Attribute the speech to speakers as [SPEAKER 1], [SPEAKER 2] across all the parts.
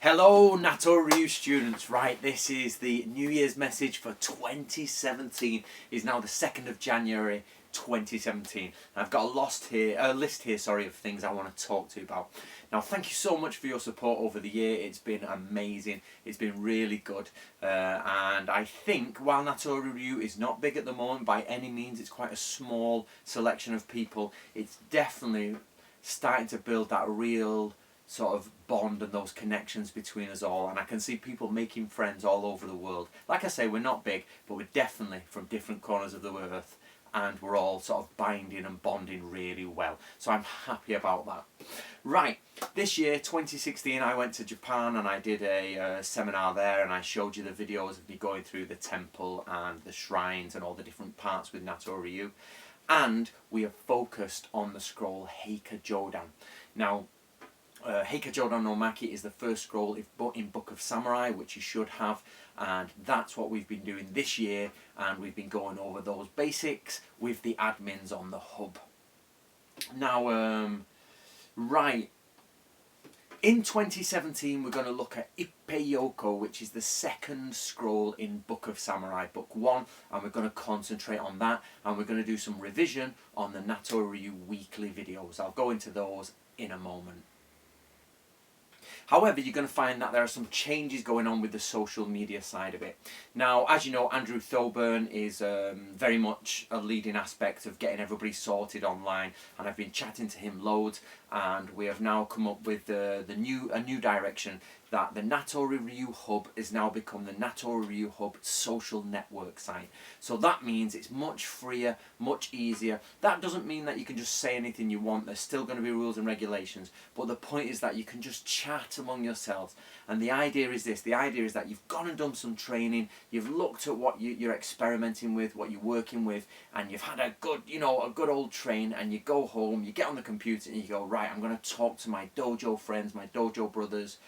[SPEAKER 1] Hello Natori Ryu students, right, this is the New Year's message for 2017. It's now the 2nd of January 2017. I've got a list here of things I want to talk to you about. Now thank you so much for your support over the year. It's been amazing, it's been really good, and I think while Natori Ryu is not big at the moment by any means, it's quite a small selection of people, it's definitely starting to build that real sort of bond and those connections between us all, and I can see people making friends all over the world. Like I say, we're not big, but we're definitely from different corners of the earth, and we're all sort of binding and bonding really well, so I'm happy about that. Right, this year 2016 I went to Japan and I did a seminar there, and I showed you the videos of me going through the temple and the shrines and all the different parts with Natori Ryu, and we have focused on the scroll Heika Jodan. Now Heika Jodan no Maki is the first scroll in Book of Samurai, which you should have, and that's what we've been doing this year, and we've been going over those basics with the admins on the hub. Now, right, in 2017 we're going to look at Ippei-yoko, which is the second scroll in Book of Samurai, Book 1, and we're going to concentrate on that, and we're going to do some revision on the Natori Ryu weekly videos. I'll go into those in a moment. However, you're going to find that there are some changes going on with the social media side of it. Now, as you know, Andrew Thoburn is very much a leading aspect of getting everybody sorted online, and I've been chatting to him loads, and we have now come up with a new direction, that the Natori Ryu Hub has now become the Natori Ryu Hub social network site. So that means it's much freer, much easier. That doesn't mean that you can just say anything you want. There's still going to be rules and regulations, but the point is that you can just chat among yourselves. And the idea is this, the idea is that you've gone and done some training, you've looked at what you're experimenting with, what you're working with, and you've had a good, a good old train, and you go home, you get on the computer and you go, right, I'm going to talk to my dojo friends, my dojo brothers,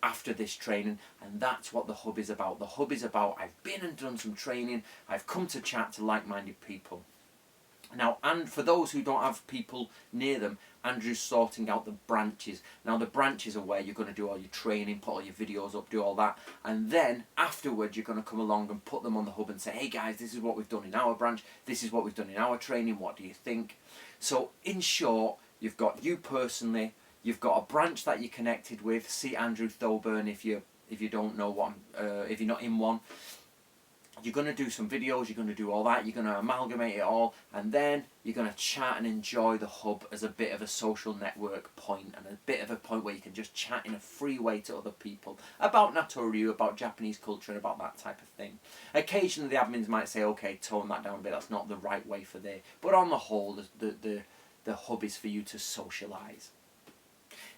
[SPEAKER 1] after this training, and that's what the hub is about. The hub is about, I've been and done some training, I've come to chat to like-minded people. Now, and for those who don't have people near them, Andrew's sorting out the branches. Now the branches are where you're going to do all your training, put all your videos up, do all that, and then afterwards you're going to come along and put them on the hub and say, hey guys, this is what we've done in our branch, this is what we've done in our training, what do you think? So in short, you've got you personally, you've got a branch that you're connected with. See Andrew Thoburn if you don't know what if you're not in one. You're going to do some videos, you're going to do all that, you're going to amalgamate it all, and then you're going to chat and enjoy the hub as a bit of a social network point, and a bit of a point where you can just chat in a free way to other people about Natori Ryu, about Japanese culture, and about that type of thing. Occasionally the admins might say, okay, tone that down a bit, that's not the right way for there, but on the whole, the hub is for you to socialise.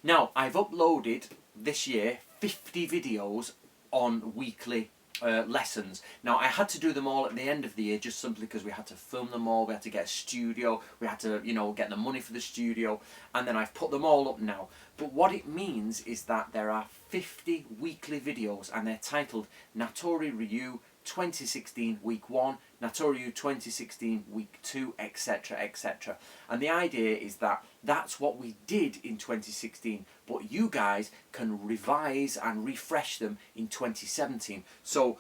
[SPEAKER 1] Now, I've uploaded this year 50 videos on weekly lessons. Now, I had to do them all at the end of the year just simply because we had to film them all, we had to get a studio, we had to, get the money for the studio, and then I've put them all up now. But what it means is that there are 50 weekly videos, and they're titled Natori Ryu 2016 Week 1, Natori Ryu 2016 Week 2, etc, etc. And the idea is that that's what we did in 2016, but you guys can revise and refresh them in 2017. So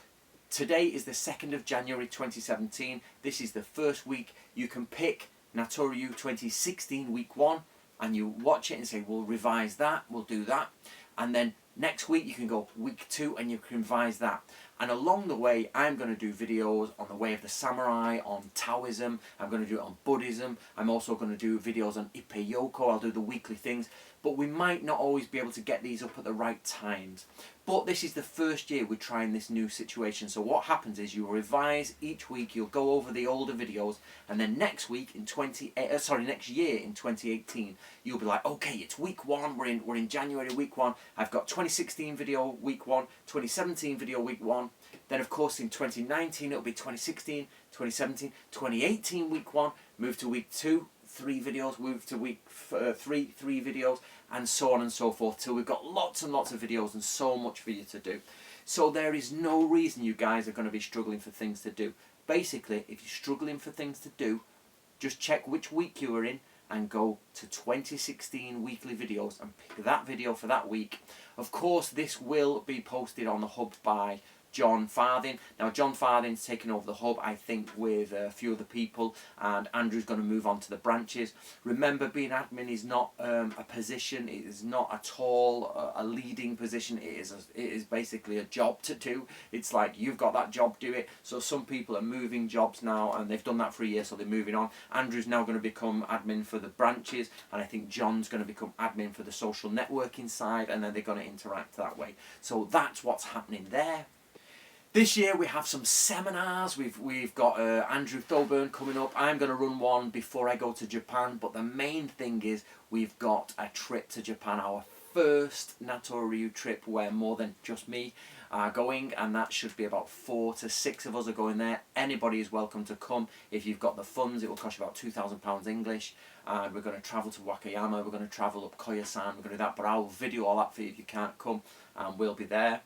[SPEAKER 1] today is the 2nd of January 2017, this is the first week. You can pick Natori Ryu 2016 Week 1 and you watch it and say, we'll revise that, we'll do that, and then next week you can go Week 2 and you can revise that. And along the way, I'm going to do videos on the way of the samurai, on Taoism, I'm going to do it on Buddhism, I'm also going to do videos on Ippei-yoko, I'll do the weekly things, but we might not always be able to get these up at the right times. But this is the first year we're trying this new situation, so what happens is you revise each week, you'll go over the older videos, and then next week in next year in 2018, you'll be like, okay, it's week 1, we're in January week 1, I've got 2016 video week 1, 2017 video week 1, then of course in 2019 it'll be 2016, 2017, 2018 week 1, move to week 2, 3 videos, move to week 3, 3 videos, and so on and so forth, till we've got lots and lots of videos and so much for you to do. So there is no reason you guys are going to be struggling for things to do. Basically, if you're struggling for things to do, just check which week you are in and go to 2016 weekly videos and pick that video for that week. Of course, this will be posted on the hub by John Farthing. Now, John Farthing's taken over the hub, I think, with a few other people, and Andrew's going to move on to the branches. Remember, being admin is not a position. It is not at all a leading position. It is basically a job to do. It's like, you've got that job, do it. So some people are moving jobs now, and they've done that for a year, so they're moving on. Andrew's now going to become admin for the branches, and I think John's going to become admin for the social networking side, and then they're going to interact that way. So that's what's happening there. This year we have some seminars. We've got Andrew Thoburn coming up. I'm going to run one before I go to Japan, but the main thing is we've got a trip to Japan, our first Natori Ryu trip where more than just me are going, and that should be about 4 to 6 of us are going there. Anybody is welcome to come if you've got the funds. It will cost you about £2,000 English. We're going to travel to Wakayama, we're going to travel up Koyasan, we're going to do that, but I'll video all that for you if you can't come, and we'll be there.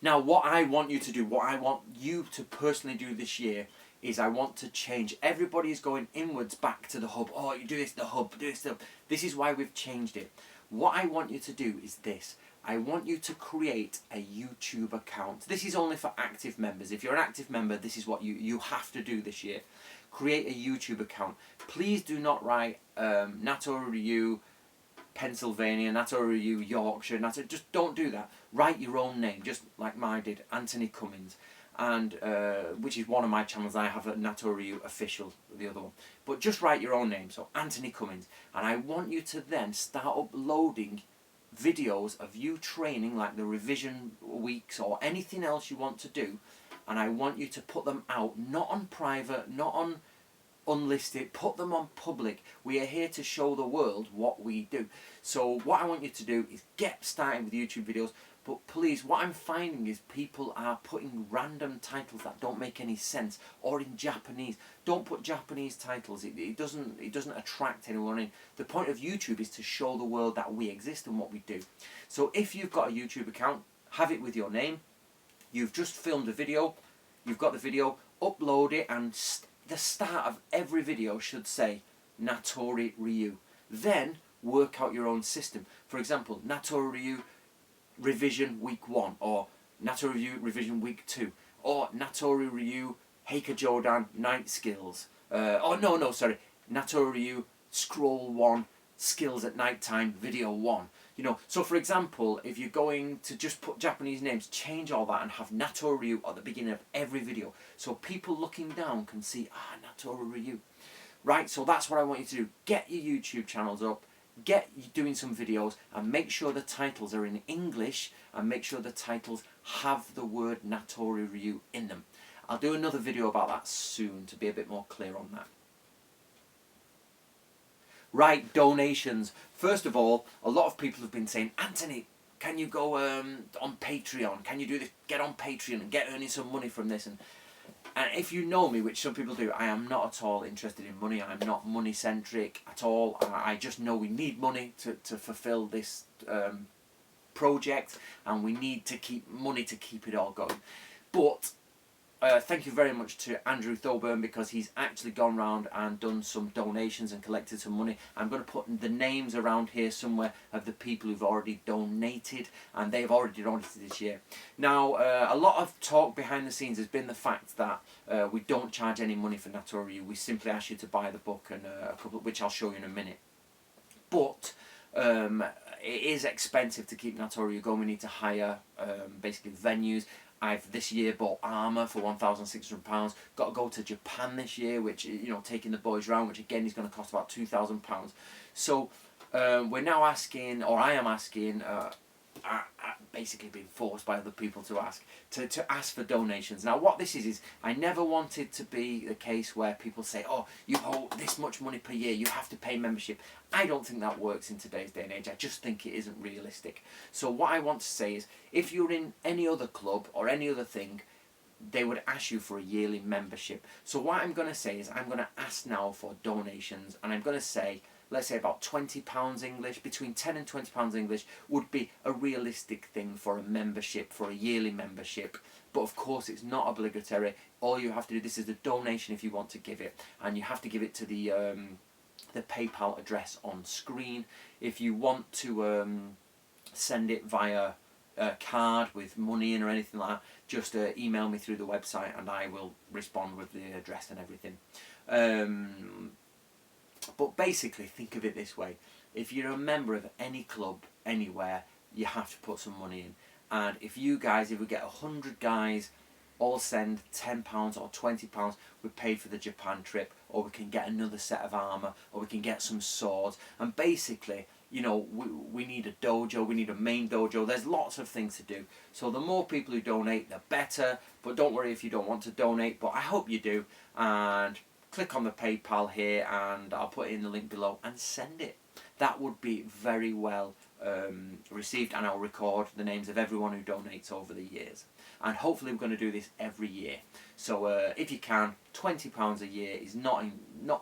[SPEAKER 1] Now, what I want you to do, what I want you to personally do this year, is I want to change. Everybody is going inwards back to the hub. Oh, you do this, the hub, do this, the hub. This is why we've changed it. What I want you to do is this. I want you to create a YouTube account. This is only for active members. If you're an active member, this is what you have to do this year. Create a YouTube account. Please do not write Natori Ryu Pennsylvania, Natori Ryu Yorkshire, just don't do that. Write your own name, just like mine did, Antonyjcummins, and which is one of my channels. I have a Natori Ryu official, the other one. But just write your own name, so Antonyjcummins, and I want you to then start uploading videos of you training, like the revision weeks or anything else you want to do, and I want you to put them out, not on private, not on unlisted, put them on public. We are here to show the world what we do. So what I want you to do is get started with YouTube videos, but please, what I'm finding is people are putting random titles that don't make any sense, or in Japanese. Don't put Japanese titles. It doesn't attract anyone in. The point of YouTube is to show the world that we exist and what we do. So if you've got a YouTube account, have it with your name. You've just filmed a video, you've got the video, upload it, and the start of every video should say Natori Ryu. Then work out your own system. For example, Natori Ryu revision week 1, or Natori Ryu revision week 2, or Natori Ryu Heika Jodan night skills. Natori Ryu scroll 1 skills at night time video 1. You know, so for example, if you're going to just put Japanese names, change all that and have Natori Ryu at the beginning of every video, so people looking down can see, Natori Ryu. Right, so that's what I want you to do. Get your YouTube channels up, get you doing some videos, and make sure the titles are in English, and make sure the titles have the word Natori Ryu in them. I'll do another video about that soon to be a bit more clear on that. Right, donations. First of all, a lot of people have been saying, Anthony, can you go on Patreon? Can you do this? Get on Patreon and get earning some money from this. And if you know me, which some people do, I am not at all interested in money. I'm not money-centric at all. I just know we need money to fulfill this project, and we need to keep money to keep it all going. But thank you very much to Andrew Thoburn, because he's actually gone round and done some donations and collected some money. I'm going to put the names around here somewhere of the people who've already donated, and they've already donated this year. Now, a lot of talk behind the scenes has been the fact that we don't charge any money for Natori Ryu. We simply ask you to buy the book, and a couple, which I'll show you in a minute. But it is expensive to keep Natori Ryu going. We need to hire basically venues. I've this year bought armour for £1,600. Got to go to Japan this year, which, you know, taking the boys round, which again is going to cost about £2,000. So we're now asking, or I am asking, basically being forced by other people to ask for donations. Now, what this is I never wanted to be the case where people say, oh, you owe this much money per year, you have to pay membership. I don't think that works in today's day and age. I just think it isn't realistic. So what I want to say is, if you're in any other club or any other thing, they would ask you for a yearly membership. So what I'm going to say is, I'm going to ask now for donations, and I'm going to say, let's say about £20 English, between £10 and £20 English would be a realistic thing for a membership, for a yearly membership. But of course it's not obligatory. All you have to do, this is a donation if you want to give it, and you have to give it to the the PayPal address on screen. If you want to send it via a card with money in or anything like that, just email me through the website and I will respond with the address and everything. But basically, think of it this way. If you're a member of any club anywhere, you have to put some money in. And if we get 100 guys all send £10 or £20, we paid for the Japan trip, or we can get another set of armour, or we can get some swords. And basically, you know, we need a dojo, we need a main dojo. There's lots of things to do. So the more people who donate, the better. But don't worry if you don't want to donate, but I hope you do. And click on the PayPal here, and I'll put in the link below, and send it. That would be very well received, and I'll record the names of everyone who donates over the years. And hopefully we're going to do this every year. So if you can, £20 a year is not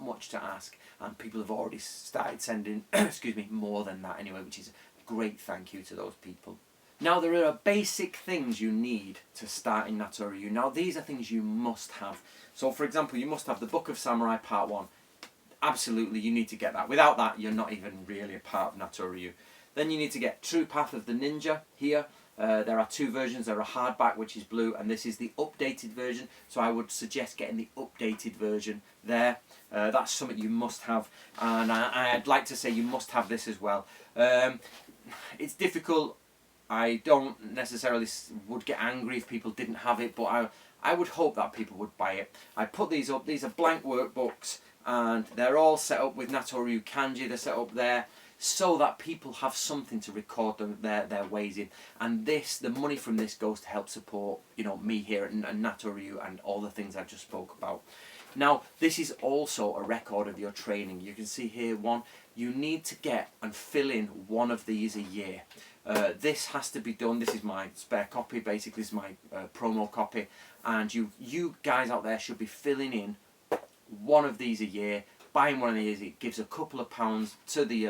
[SPEAKER 1] much to ask, and people have already started sending excuse me, more than that anyway, which is a great thank you to those people. Now, there are basic things you need to start in Natori Ryu. Now, these are things you must have. So, for example, you must have the Book of Samurai Part 1. Absolutely, you need to get that. Without that, you're not even really a part of Natori Ryu. Then you need to get True Path of the Ninja here. There are two versions. There are hardback, which is blue, and this is the updated version. So I would suggest getting the updated version there. That's something you must have. And I'd like to say you must have this as well. It's difficult. I don't necessarily would get angry if people didn't have it, but I would hope that people would buy it. I put these up. These are blank workbooks, and they're all set up with Natori Ryu kanji. They're set up there so that people have something to record their ways in. And the money from this goes to help support, you know, me here and Natori Ryu and all the things I just spoke about. Now, this is also a record of your training. You can see here one. You need to get and fill in one of these a year. This has to be done. This is my spare copy. Basically, this is my promo copy. And you guys out there should be filling in one of these a year. Buying one of these, it gives a couple of pounds to the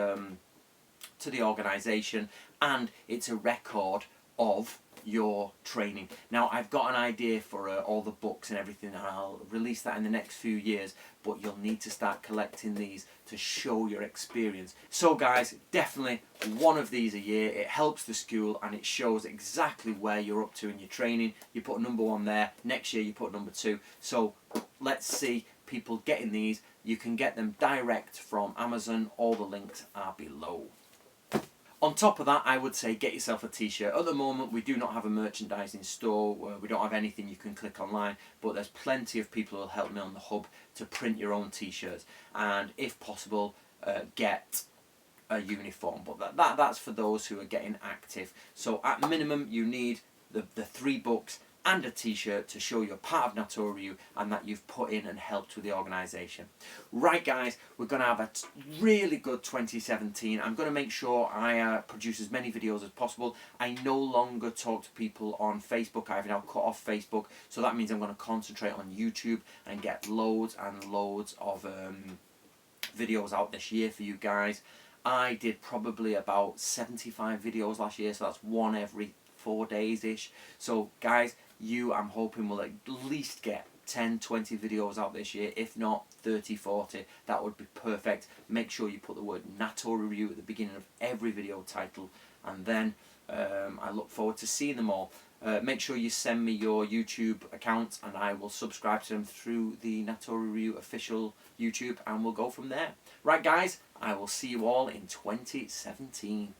[SPEAKER 1] organisation, and it's a record of your training. Now, I've got an idea for all the books and everything, and I'll release that in the next few years, but you'll need to start collecting these to show your experience. So guys, definitely one of these a year. It helps the school, and it shows exactly where you're up to in your training. You put number 1 there, next year you put number 2. So let's see people getting these. You can get them direct from Amazon. All the links are below. On top of that, I would say get yourself a t-shirt. At the moment, we do not have a merchandising store. We don't have anything you can click online, but there's plenty of people who will help me on the hub to print your own t-shirts, and if possible, get a uniform. But that's for those who are getting active. So at minimum, you need the 3 books and a t-shirt to show you're part of Natori Ryu and that you've put in and helped with the organisation. Right guys, we're going to have a really good 2017. I'm going to make sure I produce as many videos as possible. I no longer talk to people on Facebook. I've now cut off Facebook, so that means I'm going to concentrate on YouTube and get loads and loads of videos out this year for you guys. I did probably about 75 videos last year, so that's one every 4 days-ish. So guys, I'm hoping will at least get 10-20 videos out this year, if not 30-40. That would be perfect. Make sure you put the word Natori Ryu at the beginning of every video title, and then I look forward to seeing them all. Make sure you send me your YouTube accounts, and I will subscribe to them through the Natori Ryu official YouTube, and we'll go from there. Right guys, I will see you all in 2017.